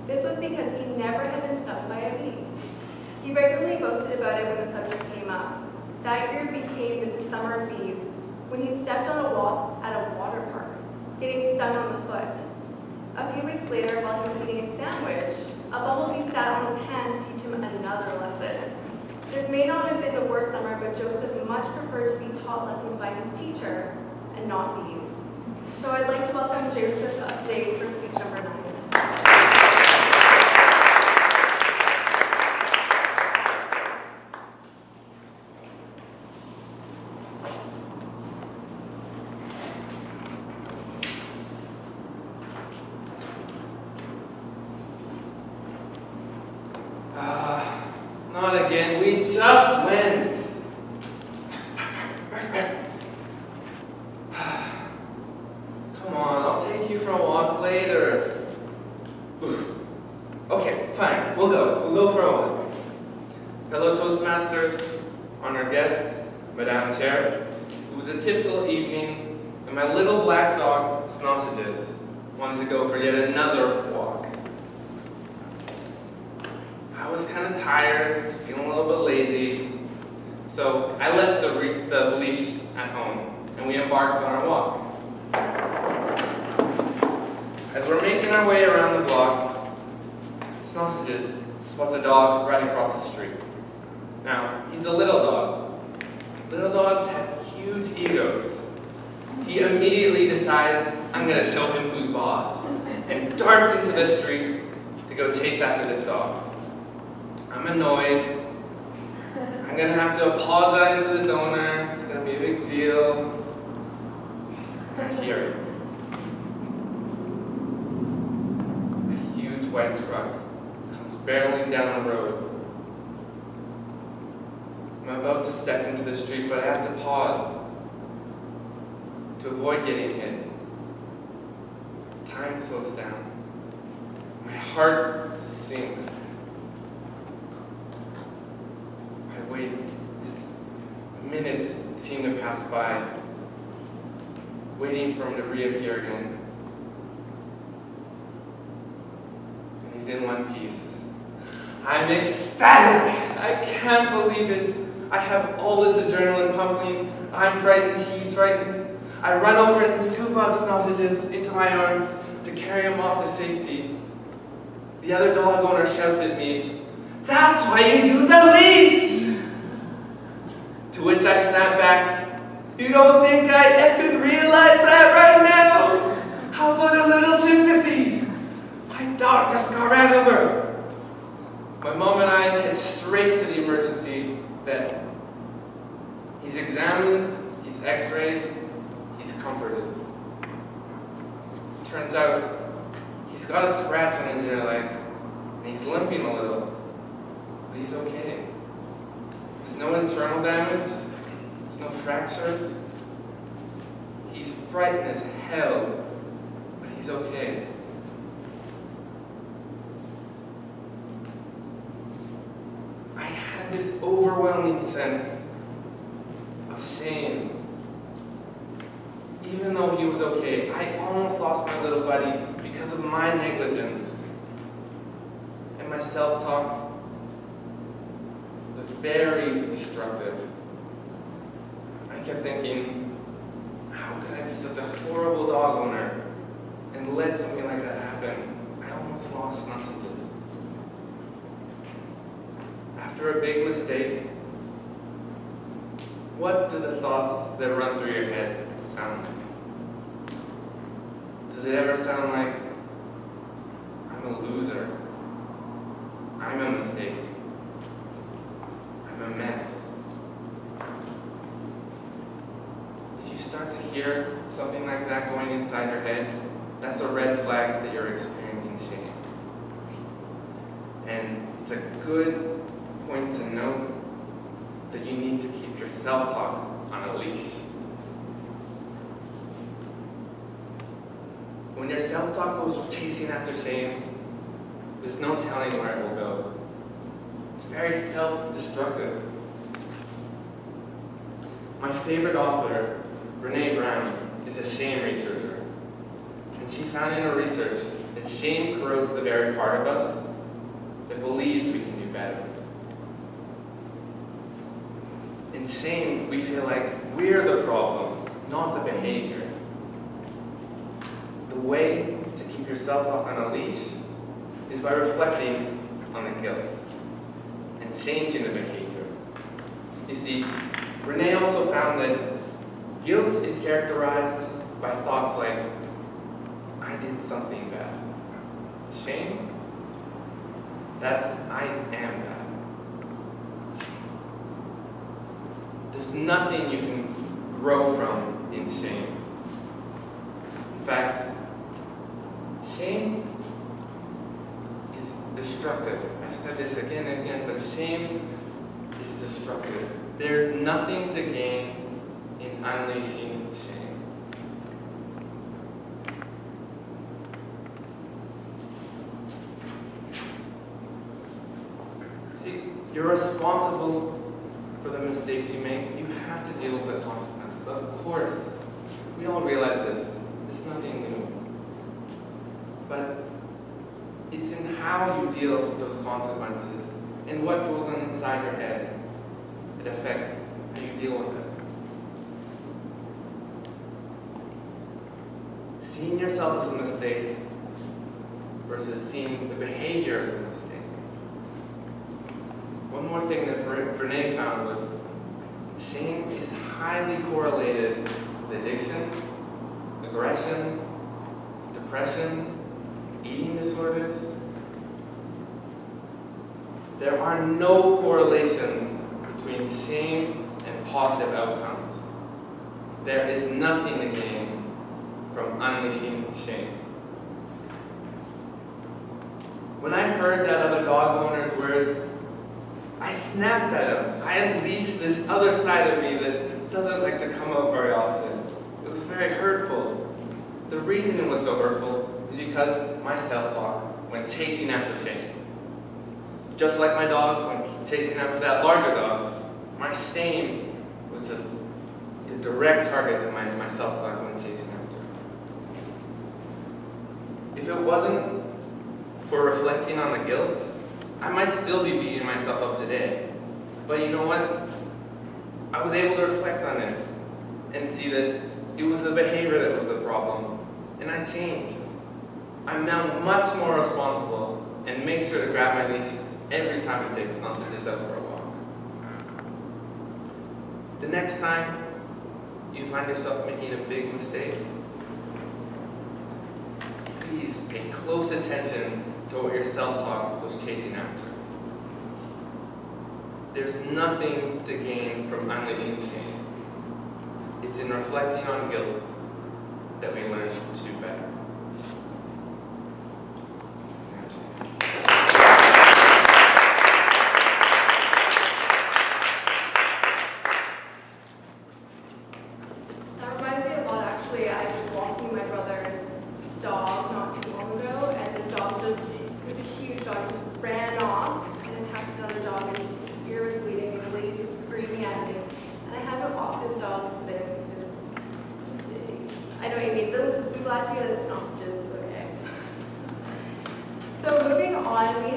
This was because he never had been stung by a bee. He regularly boasted about it when the subject came up. That year became the summer of bees when he stepped on a wasp at a water park, getting stung on the foot. A few weeks later, while he was eating a sandwich, a bumblebee sat on his hand to teach him another lesson. This may not have been the worst summer, but Joseph much preferred to be taught lessons by his teacher and not bees. So I'd like to welcome Joseph today for speech number 9. Not again, we just went. Come on, I'll take you for a walk later. Okay, fine, we'll go for a walk. Fellow Toastmasters, honored guests, Madame Chair, it was a typical evening, and my little black dog, Sausages, wanted to go for yet another walk. I was kind of tired, feeling a little bit lazy, so I left the leash at home, and we embarked on our walk. As we're making our way around the block, Sausages spots a dog right across the street. Now, he's a little dog. Little dogs have huge egos. He immediately decides, I'm going to show him who's boss, and darts into the street to go chase after this dog. I'm annoyed. I'm going to have to apologize to this owner. It's going to be a big deal. I hear it. A huge white truck comes barreling down the road. I'm about to step into the street, but I have to pause to avoid getting hit. Time slows down. My heart sinks. I wait. Minutes seem to pass by, waiting for him to reappear again. And he's in one piece. I'm ecstatic! I can't believe it. I have all this adrenaline pumping. I'm frightened, he's frightened. I run over and scoop up Sausages into my arms to carry him off to safety. The other dog owner shouts at me, "That's why you use a leash!" To which I snap back, "You don't think I effing realize that right now? How about a little sympathy? My dog just got ran over." My mom and I head straight to the emergency vet. He's examined, he's x-rayed, he's comforted. Turns out, he's got a scratch on his inner leg, and he's limping a little, but he's okay. There's no internal damage, there's no fractures. He's frightened as hell, but he's okay. I had this overwhelming sense of shame. Even though he was okay, I almost lost my little buddy because of my negligence. And my self-talk was very destructive. I kept thinking, how could I be such a horrible dog owner and let something like that happen? I almost lost Sausages. After a big mistake, what do the thoughts that run through your head sound like? Does it ever sound like, I'm a loser, I'm a mistake, I'm a mess? If you start to hear something like that going inside your head, that's a red flag that you're experiencing shame. And it's a good point to note that you need to keep your self-talk on a leash. When your self-talk goes chasing after shame, there's no telling where it will go. It's very self-destructive. My favorite author, Brené Brown, is a shame researcher. And she found in her research that shame corrodes the very part of us that believes we can do better. In shame, we feel like we're the problem, not the behavior. The way to keep your self-talk on a leash is by reflecting on the guilt and changing the behavior. You see, Brené also found that guilt is characterized by thoughts like, I did something bad. Shame, that's I am bad. There's nothing you can grow from in shame. In fact, shame is destructive. I've said this again and again, but shame is destructive. There's nothing to gain in unleashing shame. See, you're responsible for the mistakes you make. You have to deal with the consequences. Of course, we all realize this. It's nothing new. But it's in how you deal with those consequences and what goes on inside your head that affects how you deal with it. Seeing yourself as a mistake versus seeing the behavior as a mistake. One more thing that Brené found was shame is highly correlated with addiction, aggression, depression, eating disorders. There are no correlations between shame and positive outcomes. There is nothing to gain from unleashing shame. When I heard that other dog owner's words, I snapped at him. I unleashed this other side of me that doesn't like to come out very often. It was very hurtful. The reason it was so hurtful is because my self-talk went chasing after shame. Just like my dog went chasing after that larger dog, my shame was just the direct target that my self-talk went chasing after. If it wasn't for reflecting on the guilt, I might still be beating myself up today. But you know what? I was able to reflect on it and see that it was the behavior that was the problem. And I changed. I'm now much more responsible and make sure to grab my leash every time I take sausages out for a walk. The next time you find yourself making a big mistake, please pay close attention to what your self-talk was chasing after. There's nothing to gain from unleashing shame. It's in reflecting on guilt that we learn to do better. That reminds me a lot, actually. I was walking my brother's dog not too long ago, and the dog it was a huge dog, just ran off and attacked another dog, and his ear was bleeding, and the lady just screaming at me. And I haven't walked this dog since. It's just, I know what you mean. I'm glad to hear the sausages is okay. So moving on, we